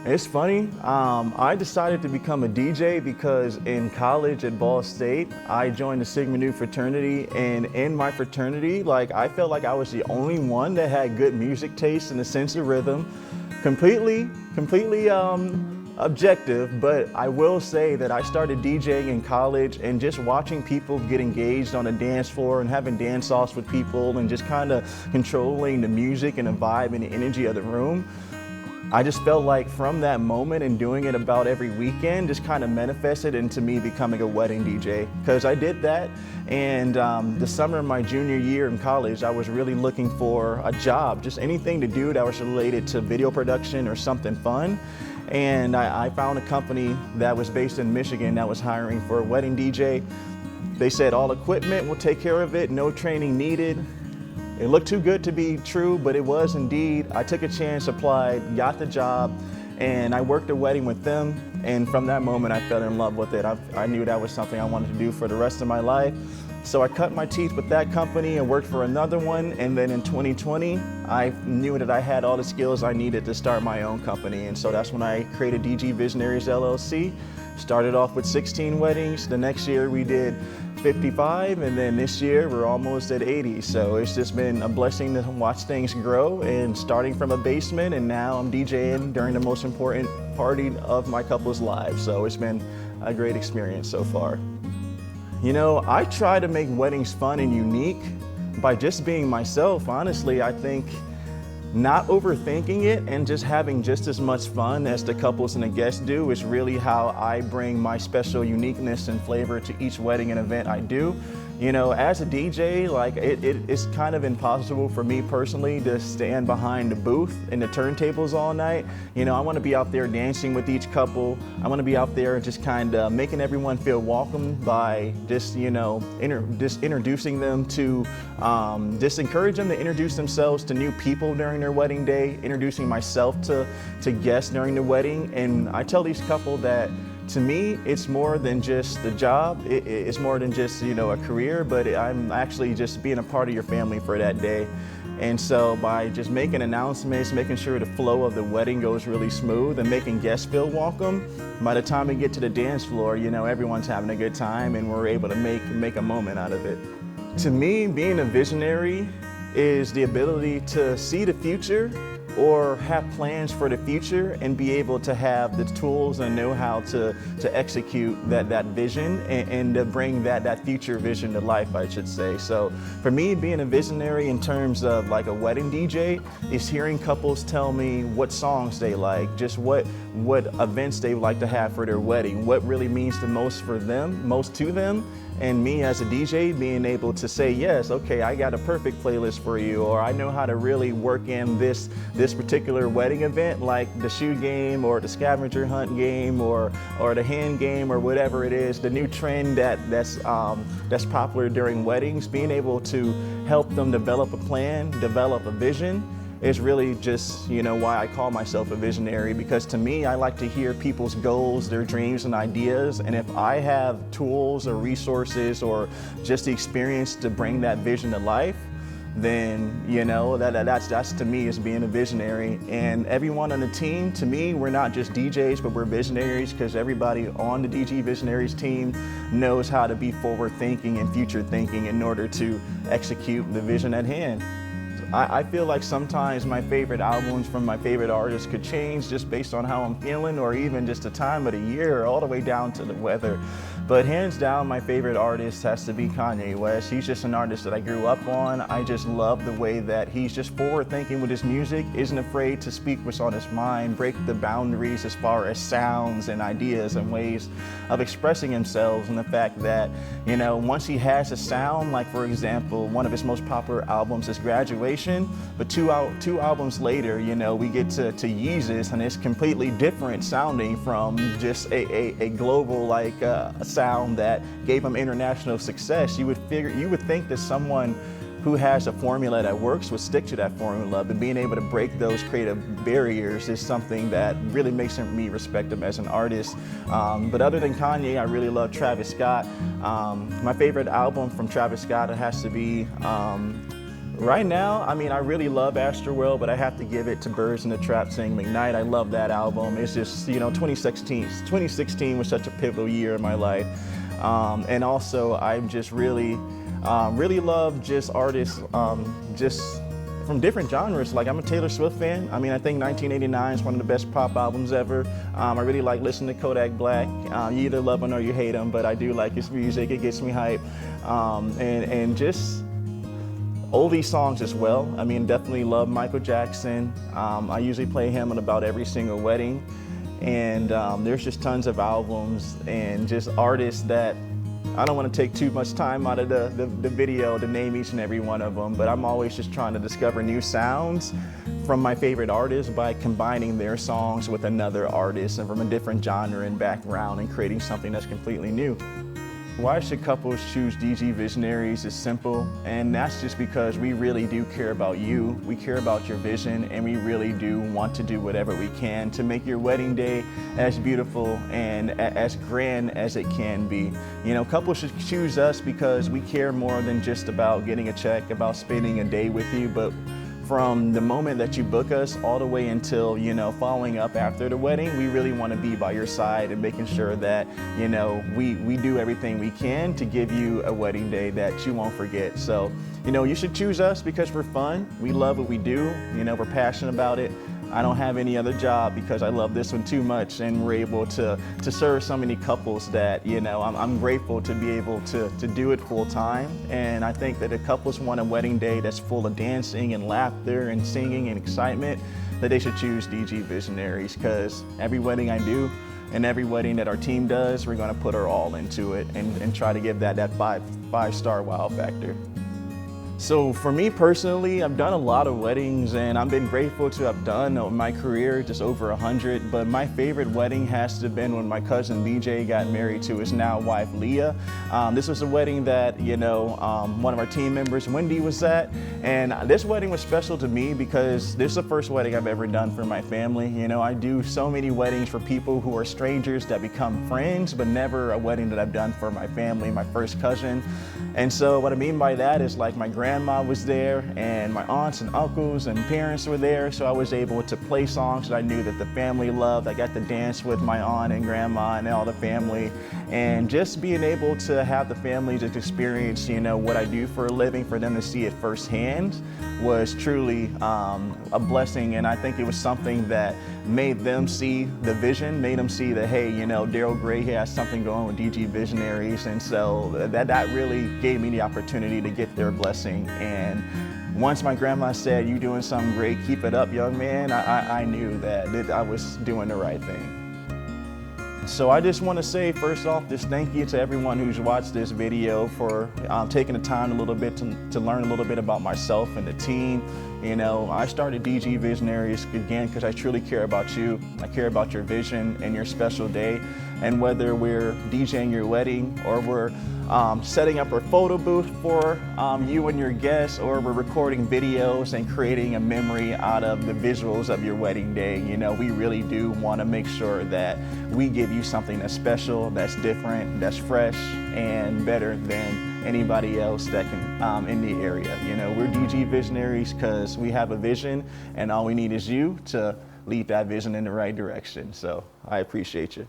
It's funny, I decided to become a DJ because in college at Ball State, I joined the Sigma Nu fraternity, and in my fraternity, like, I felt like I was the only one that had good music taste and a sense of rhythm. Completely objective, but I will say that I started DJing in college, and just watching people get engaged on a dance floor and having dance-offs with people and just kind of controlling the music and the vibe and the energy of the room. I just felt like from that moment and doing it about every weekend just kind of manifested into me becoming a wedding DJ, because I did that, and the summer of my junior year in college I was really looking for a job, just anything to do that was related to video production or something fun. And I found a company that was based in Michigan that was hiring for a wedding DJ. They said all equipment, will take care of it, no training needed. It looked too good to be true, but it was indeed. I took a chance, applied, got the job, and I worked a wedding with them. And from that moment, I fell in love with it. I knew that was something I wanted to do for the rest of my life. So I cut my teeth with that company and worked for another one. And then in 2020, I knew that I had all the skills I needed to start my own company. And so that's when I created DG Visionaries LLC. Started off with 16 weddings. The next year we did 55, and then this year we're almost at 80. So it's just been a blessing to watch things grow, and starting from a basement, and now I'm DJing during the most important party of my couple's lives. So it's been a great experience so far. You know, I try to make weddings fun and unique by just being myself. Honestly, I think not overthinking it and just having just as much fun as the couples and the guests do is really how I bring my special uniqueness and flavor to each wedding and event I do. You know, as a DJ, like it's kind of impossible for me personally to stand behind the booth and the turntables all night. You know, I want to be out there dancing with each couple. I want to be out there just kind of making everyone feel welcome by just, you know, just introducing them to, just encourage them to introduce themselves to new people during their wedding day, introducing myself to guests during the wedding. And I tell these couples that, to me, it's more than just the job. It's more than just, you know, a career, but I'm actually just being a part of your family for that day. And so by just making announcements, making sure the flow of the wedding goes really smooth, and making guests feel welcome, by the time we get to the dance floor, you know, everyone's having a good time and we're able to make a moment out of it. To me, being a visionary is the ability to see the future or have plans for the future and be able to have the tools and know-how to execute that vision and to bring that future vision to life, I should say. So for me, being a visionary in terms of like a wedding DJ is hearing couples tell me what songs they like, just what events they would like to have for their wedding, what really means the most for them, most to them. And me as a DJ being able to say, yes, okay, I got a perfect playlist for you, or I know how to really work in this particular wedding event, like the shoe game or the scavenger hunt game or the hand game or whatever it is, the new trend that's popular during weddings. Being able to help them develop a plan, develop a vision, is really just, you know, why I call myself a visionary, because to me, I like to hear people's goals, their dreams and ideas, and if I have tools or resources or just the experience to bring that vision to life, then, you know, that's to me is being a visionary. And everyone on the team, to me, we're not just DJs, but we're visionaries, because everybody on the DG Visionaries team knows how to be forward thinking and future thinking in order to execute the vision at hand. I feel like sometimes my favorite albums from my favorite artists could change just based on how I'm feeling, or even just the time of the year, all the way down to the weather. But hands down, my favorite artist has to be Kanye West. He's just an artist that I grew up on. I just love the way that he's just forward thinking with his music, isn't afraid to speak what's on his mind, break the boundaries as far as sounds and ideas and ways of expressing himself. And the fact that, you know, once he has a sound, like for example, one of his most popular albums is Graduation, but two albums later, you know, we get to Yeezus, and it's completely different sounding from just a global like sound that gave him international success. You would think that someone who has a formula that works would stick to that formula, but being able to break those creative barriers is something that really makes me respect him as an artist. But other than Kanye, I really love Travis Scott. My favorite album from Travis Scott, it has to be Right now, I mean, I really love Astroworld, but I have to give it to Birds in the Trap Sing McKnight. I love that album. It's just, 2016 was such a pivotal year in my life. And also, I'm just really love just artists, just from different genres. Like, I'm a Taylor Swift fan. I mean, I think 1989 is one of the best pop albums ever. I really like listening to Kodak Black. You either love him or you hate him, but I do like his music. It gets me hype. And just oldie songs as well. I mean, definitely love Michael Jackson. I usually play him at about every single wedding. And there's just tons of albums and just artists that I don't want to take too much time out of the video to name each and every one of them, but I'm always just trying to discover new sounds from my favorite artists by combining their songs with another artist and from a different genre and background and creating something that's completely new. Why should couples choose DG Visionaries is simple, and that's just because we really do care about you, we care about your vision, and we really do want to do whatever we can to make your wedding day as beautiful and as grand as it can be. Couples should choose us because we care more than just about getting a check, about spending a day with you, but from the moment that you book us all the way until, following up after the wedding, we really want to be by your side and making sure that, we do everything we can to give you a wedding day that you won't forget. So, you should choose us because we're fun. We love what we do. We're passionate about it. I don't have any other job because I love this one too much, and we're able to serve so many couples that, I'm grateful to be able to do it full time. And I think that if couples want a wedding day that's full of dancing and laughter and singing and excitement, that they should choose DG Visionaries, because every wedding I do and every wedding that our team does, we're going to put our all into it and try to give that five-star wow factor. So for me personally, I've done a lot of weddings and I've been grateful to have done in my career just over 100, but my favorite wedding has to have been when my cousin BJ got married to his now wife Leah. This was a wedding that, one of our team members, Wendy, was at, and this wedding was special to me because this is the first wedding I've ever done for my family. I do so many weddings for people who are strangers that become friends, but never a wedding that I've done for my family, my first cousin. And so what I mean by that is, like, my grandma was there and my aunts and uncles and parents were there, so I was able to play songs that I knew that the family loved. I got to dance with my aunt and grandma and all the family, and just being able to have the family just experience, what I do for a living, for them to see it firsthand was truly a blessing. And I think it was something that made them see the vision, made them see that, hey, Derald Gray has something going with DG Visionaries. And so that really gave me the opportunity to get their blessing. And once my grandma said, "You doing something great, keep it up, young man," I knew that I was doing the right thing. So I just want to say, first off, just thank you to everyone who's watched this video for taking the time a little bit to learn a little bit about myself and the team. I started DG Visionaries again because I truly care about you. I care about your vision and your special day. And whether we're DJing your wedding or we're setting up a photo booth for you and your guests, or we're recording videos and creating a memory out of the visuals of your wedding day, we really do want to make sure that we give you something that's special, that's different, that's fresh, and better than anybody else that can in the area. We're DG Visionaries because we have a vision, and all we need is you to lead that vision in the right direction. So I appreciate you.